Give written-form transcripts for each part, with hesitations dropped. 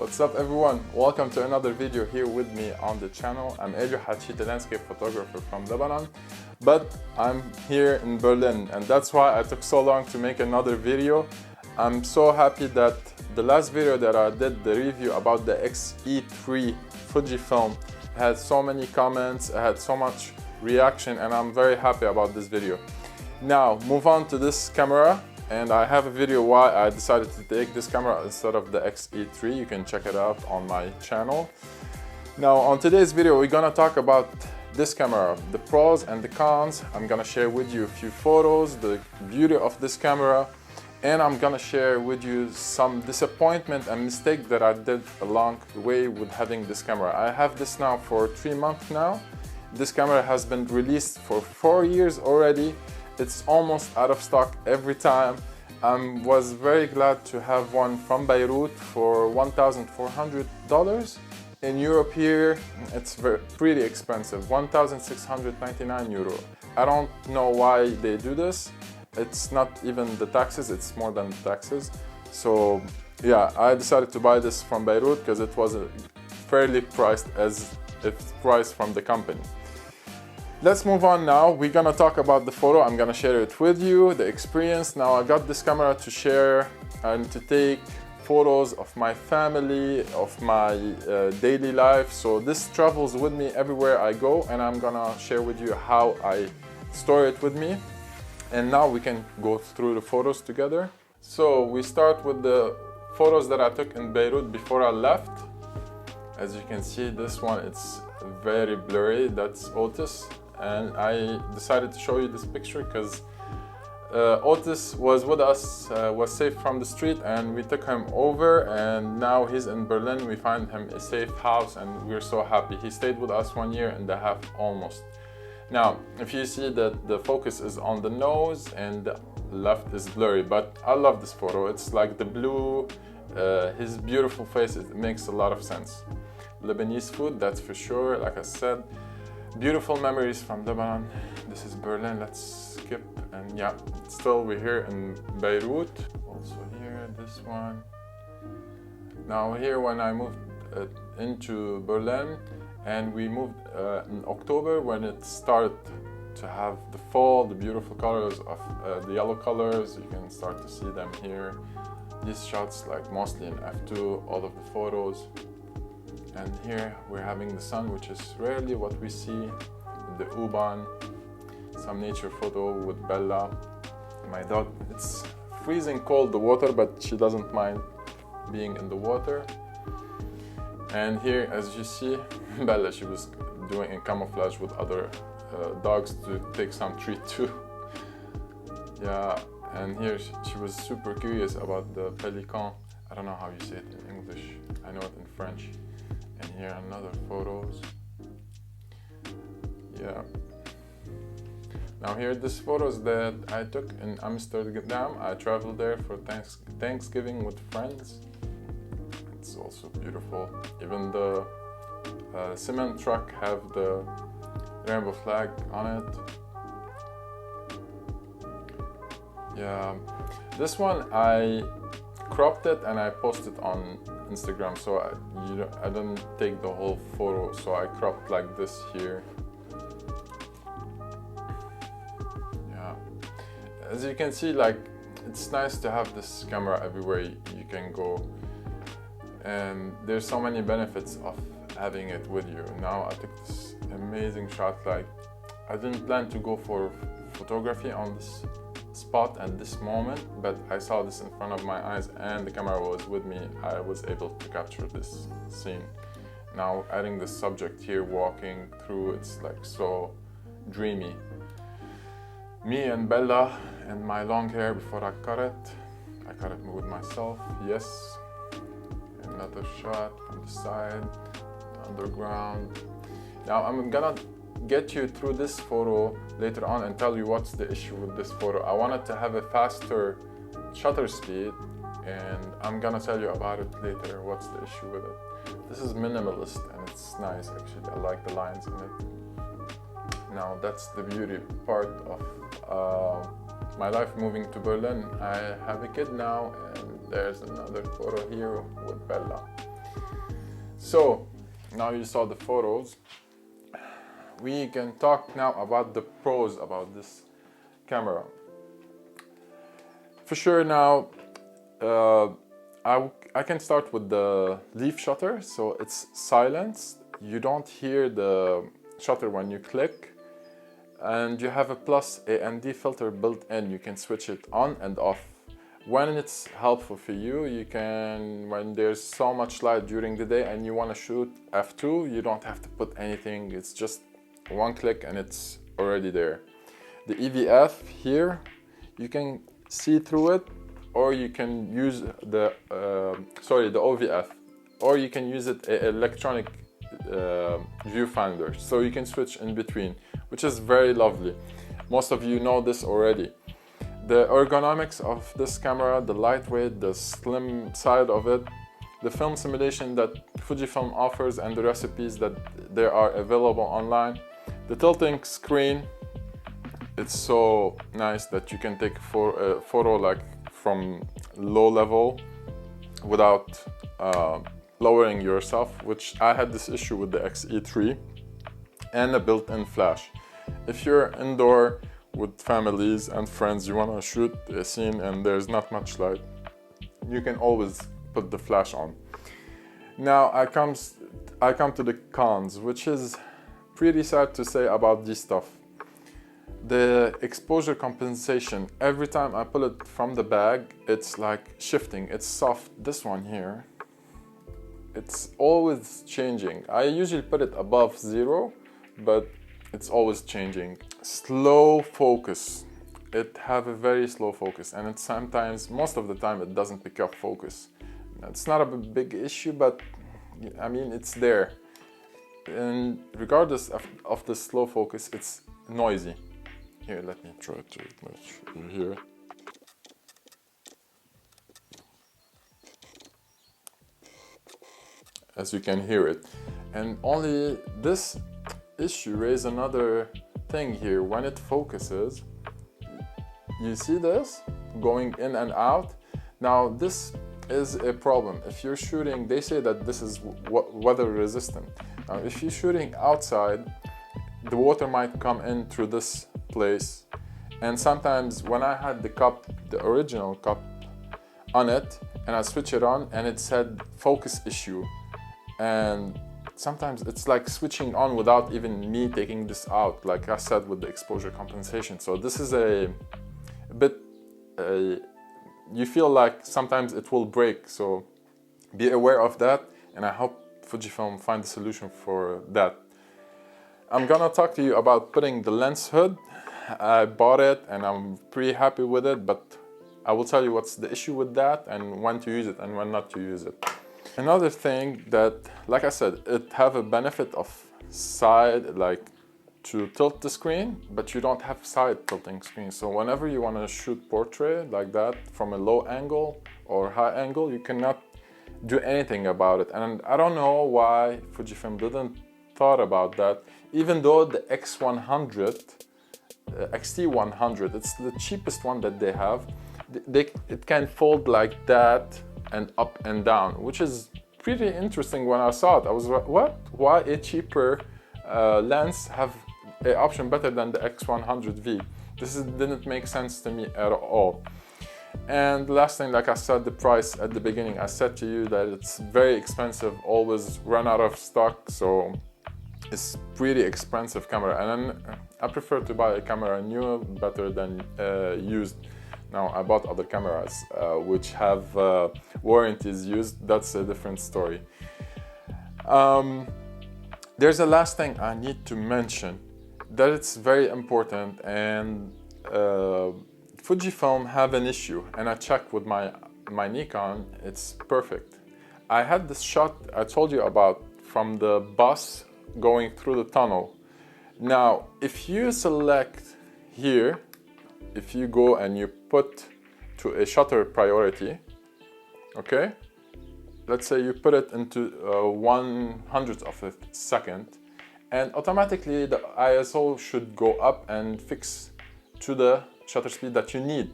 What's up everyone? Welcome to another video here with me on the channel. I'm Elio Hachit, a landscape photographer from Lebanon, but I'm here in Berlin, and that's why I took so long to make another video. I'm so happy that the last video that I did, the review about the X-E3 Fujifilm, had so many comments, I had so much reaction, and I'm very happy about this video. Now, move on to this camera. And I have a video why I decided to take this camera instead of the X-E3. You can check it out on my channel. Now on today's video we're gonna talk about this camera, the pros and the cons. I'm gonna share with you a few photos, the beauty of this camera, and I'm gonna share with you some disappointment and mistake that I did along the way with having this camera. I have this now for 3 months now. This camera has been released for 4 years already. It's almost out of stock every time. I was very glad to have one from Beirut for $1,400. In Europe here, it's pretty expensive, 1,699 euro. I don't know why they do this. It's not even the taxes, it's more than the taxes. So yeah, I decided to buy this from Beirut because it was fairly priced as it's priced from the company. Let's move on now. We're gonna talk about the photo. I'm gonna share it with you, the experience. Now I got this camera to share and to take photos of my family, of my daily life. So this travels with me everywhere I go, and I'm gonna share with you how I store it with me. And now we can go through the photos together. So we start with the photos that I took in Beirut before I left. As you can see, this one, it's very blurry. That's Otis. And I decided to show you this picture because Otis was with us, was safe from the street, and we took him over, and now he's in Berlin. We find him a safe house and we're so happy. He stayed with us 1.5 years almost. Now, if you see that the focus is on the nose and the left is blurry, but I love this photo. It's like the blue, his beautiful face, it makes a lot of sense. Lebanese food, that's for sure, like I said. Beautiful memories from Lebanon. This is Berlin. Let's skip, and yeah, still we're here in Beirut. Also here, this one. Now here when I moved into Berlin, and we moved in October when it started to have the fall, the beautiful colors of the yellow colors. You can start to see them here. These shots like mostly in f2, all of the photos. And here we're having the sun, which is rarely what we see. The U-Bahn, some nature photo with Bella, my dog. It's freezing cold, the water, but she doesn't mind being in the water. And here, as you see, Bella, she was doing a camouflage with other dogs to take some treat too. Yeah, and here she was super curious about the pelican. I don't know how you say it in English. I know it in French. And here another photos. Yeah. Now here this photos that I took in Amsterdam. I traveled there for Thanksgiving with friends. It's also beautiful. Even the cement truck have the rainbow flag on it. Yeah. This one I cropped it and I posted on Instagram, so I didn't take the whole photo, so I cropped like this here. Yeah, as you can see, like, it's nice to have this camera everywhere you can go, and there's so many benefits of having it with you. Now I took this amazing shot. Like, I didn't plan to go for photography on this spot at this moment, but I saw this in front of my eyes and the camera was with me. I was able to capture this scene. Now adding the subject here, walking through, it's like so dreamy. Me and Bella and my long hair before I cut it with myself. Yes, another shot from the side, underground. Now I'm gonna get you through this photo later on and tell you what's the issue with this photo. I wanted to have a faster shutter speed, and I'm gonna tell you about it later, what's the issue with it. This is minimalist and it's nice actually. I like the lines in it. Now that's the beauty part of my life moving to Berlin. I have a kid now, and there's another photo here with Bella. So now you saw the photos. We can talk now about the pros about this camera. For sure now, I can start with the leaf shutter. So it's silenced. You don't hear the shutter when you click. And you have a plus AMD filter built in. You can switch it on and off. When it's helpful for you, you can, when there's so much light during the day and you want to shoot f2, you don't have to put anything. It's just one click and it's already there. The EVF here, you can see through it, or you can use the the OVF, or you can use it electronic viewfinder, so you can switch in between, which is very lovely. Most of you know this already. The ergonomics of this camera, the lightweight, the slim side of it, the film simulation that Fujifilm offers, and the recipes that there are available online. The tilting screen, it's so nice that you can take a photo like from low level without lowering yourself, which I had this issue with the XE3, and a built-in flash. If you're indoor with families and friends, you want to shoot a scene and there's not much light, you can always put the flash on. Now I come to the cons, which is pretty sad to say about this stuff. The exposure compensation, every time I pull it from the bag, it's like shifting, it's soft. This one here, it's always changing. I usually put it above 0, but it's always changing. Slow focus. It have a very slow focus, and it's sometimes, most of the time, it doesn't pick up focus. It's not a big issue, but I mean, it's there. And regardless of the slow focus, it's noisy. Here, let me try to make sure you hear it. As you can hear it. And only this issue raises another thing here. When it focuses, you see this going in and out. Now this is a problem. If you're shooting, they say that this is weather resistant. Now if you're shooting outside, the water might come in through this place. And sometimes when I had the cup, the original cup on it, and I switch it on and it said focus issue. And sometimes it's like switching on without even me taking this out, like I said with the exposure compensation. So this is a bit, you feel like sometimes it will break. So be aware of that, and I hope Fujifilm find a solution for that. I'm gonna talk to you about putting the lens hood. I bought it and I'm pretty happy with it, but I will tell you what's the issue with that and when to use it and when not to use it. Another thing that, like I said, it have a benefit of side, like to tilt the screen, but you don't have side tilting screen. So whenever you want to shoot portrait like that from a low angle or high angle, you cannot do anything about it. And I don't know why Fujifilm didn't thought about that, even though the X100, XT100, it's the cheapest one that they have. It can fold like that and up and down, which is pretty interesting. When I saw it, I was like, what? Why a cheaper lens have an option better than the X100V? Didn't make sense to me at all. And the last thing, like I said, the price at the beginning, I said to you that it's very expensive, always run out of stock, so it's pretty expensive camera. And I prefer to buy a camera new better than used. Now I bought other cameras which have warranties used. That's a different story. There's a last thing I need to mention that it's very important, and Fujifilm have an issue, and I checked with my Nikon, it's perfect. I had this shot I told you about from the bus going through the tunnel. Now if you select here, if you go and you put to a shutter priority, okay, let's say you put it into 1/100th of a second, and automatically the ISO should go up and fix to the shutter speed that you need.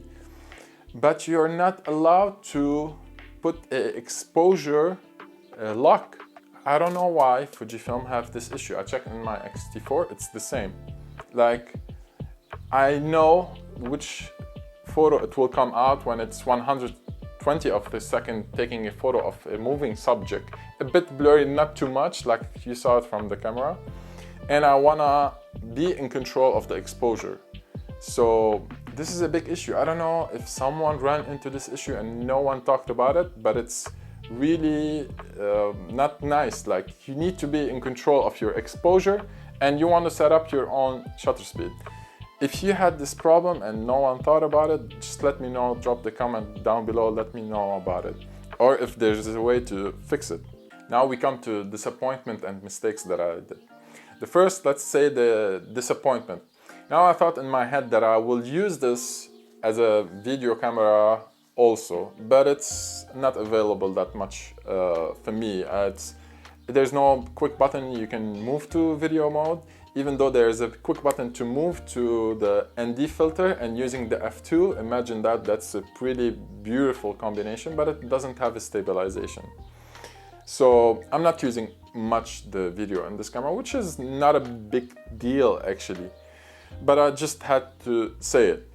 But you're not allowed to put an exposure lock. I don't know why Fujifilm have this issue. I checked in my X-T4, it's the same. Like, I know which photo it will come out when it's 120 of the second taking a photo of a moving subject. A bit blurry, not too much, like you saw it from the camera. And I wanna be in control of the exposure. So this is a big issue. I don't know if someone ran into this issue and no one talked about it, but it's really not nice. Like, you need to be in control of your exposure and you want to set up your own shutter speed. If you had this problem and no one thought about it, just let me know, drop the comment down below, let me know about it. Or if there's a way to fix it. Now we come to disappointment and mistakes that I did. The first, let's say the disappointment. Now I thought in my head that I will use this as a video camera also, but it's not available that much for me. There's no quick button you can move to video mode, even though there's a quick button to move to the ND filter and using the f2. Imagine that, that's a pretty beautiful combination, but it doesn't have a stabilization. So I'm not using much the video in this camera, which is not a big deal actually, but I just had to say it.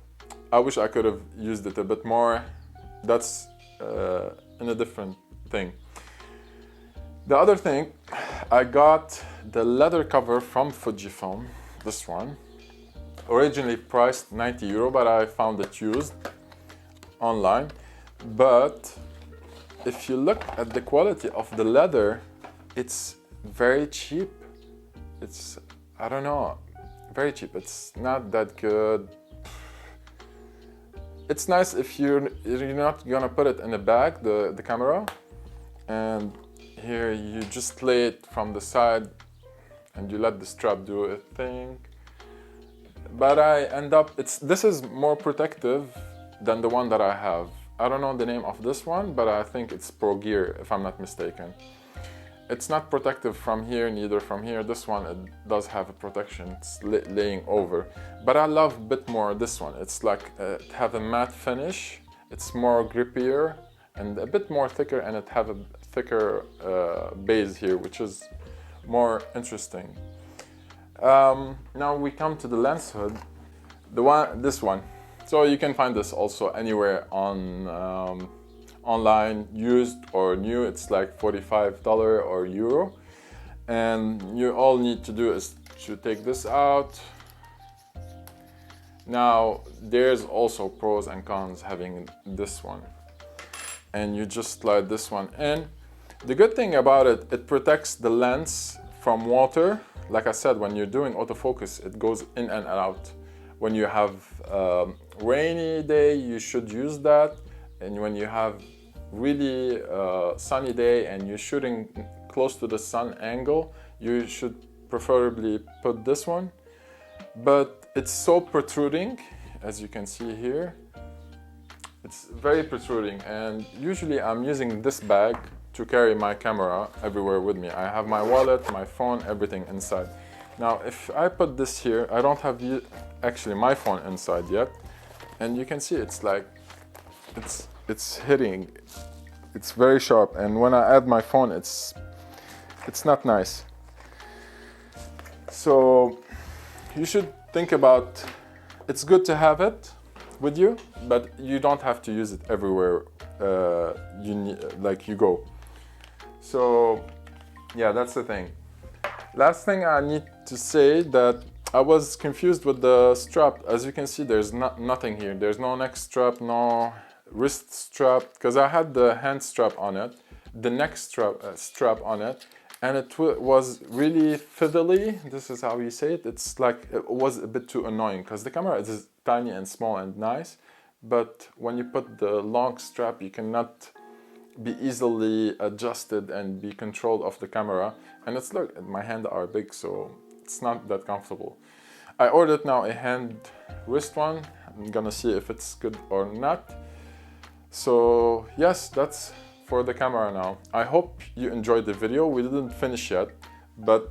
I wish I could have used it a bit more. That's in a different thing. The other thing, I got the leather cover from Fujifilm, this one. Originally priced 90 euro, but I found it used online. But if you look at the quality of the leather, it's very cheap. It's, I don't know, very cheap. It's not that good. It's nice if you're not gonna put it in a bag, the camera, and here you just lay it from the side and you let the strap do a thing. But I end up, this is more protective than the one that I have. I don't know the name of this one, but I think it's Pro Gear if I'm not mistaken. It's not protective from here, neither from here. This one, it does have a protection, it's laying over. But I love a bit more this one. It's like, it have a matte finish, it's more grippier and a bit more thicker, and it have a thicker base here, which is more interesting. Now we come to the lens hood, this one. So you can find this also anywhere on online, used or new. It's like $45 or euro, and you all need to do is to take this out. Now there's also pros and cons having this one, and you just slide this one in. The good thing about it, it protects the lens from water. Like I said, when you're doing autofocus, it goes in and out. When you have rainy day, you should use that, and when you have really sunny day and you're shooting close to the sun angle, you should preferably put this one. But it's so protruding, as you can see here. It's very protruding, and usually I'm using this bag to carry my camera everywhere with me. I have my wallet, my phone, everything inside. Now if I put this here, I don't have actually my phone inside yet, and you can see it's like it's hitting, it's very sharp, and when I add my phone, it's not nice. So you should think about, it's good to have it with you, but you don't have to use it everywhere you go. So yeah, that's the thing. Last thing I need to say, that I was confused with the strap. As you can see, there's nothing here. There's no neck strap, no wrist strap, because I had the hand strap on it, the neck strap on it, and it was really fiddly. This is how you say it. It's like, it was a bit too annoying, because the camera is tiny and small and nice, but when you put the long strap, you cannot be easily adjusted and be controlled of the camera. And it's, look, my hands are big, so it's not that comfortable. I ordered now a hand wrist one. I'm gonna see if it's good or not. So yes, that's for the camera now. I hope you enjoyed the video. We didn't finish yet, but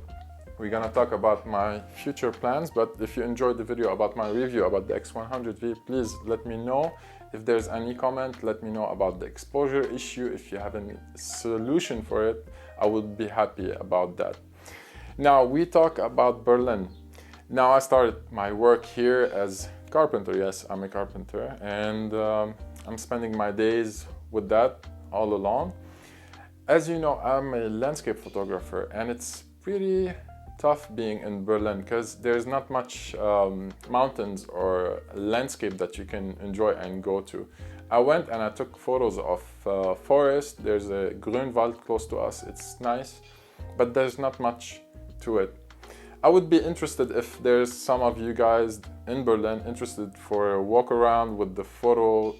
we're gonna talk about my future plans. But if you enjoyed the video about my review about the X100V, please let me know. If there's any comment, let me know about the exposure issue. If you have any solution for it, I would be happy about that. Now we talk about Berlin. Now I started my work here as carpenter. Yes, I'm a carpenter, and I'm spending my days with that all along. As you know, I'm a landscape photographer, and it's pretty tough being in Berlin because there's not much mountains or landscape that you can enjoy and go to. I went and I took photos of forest. There's a Grünwald close to us. It's nice, but there's not much to it. I would be interested if there's some of you guys in Berlin interested for a walk around with the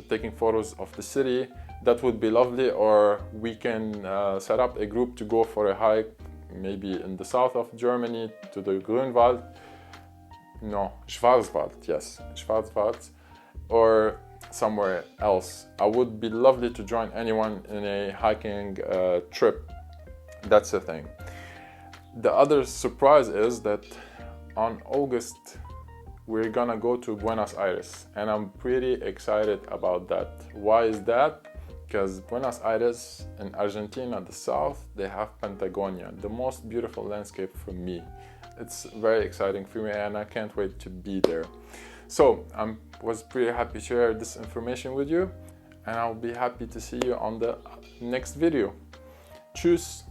taking photos of the city. That would be lovely, or we can set up a group to go for a hike, maybe in the south of Germany to the Grünwald. No, Schwarzwald, yes, Schwarzwald, or somewhere else. I would be lovely to join anyone in a hiking trip. That's the thing. The other surprise is that on August we're gonna go to Buenos Aires, and I'm pretty excited about that. Why is that? Because Buenos Aires in Argentina, the south, they have Patagonia, the most beautiful landscape for me. It's very exciting for me, and I can't wait to be there. So I was pretty happy to share this information with you, and I'll be happy to see you on the next video. Tschüss!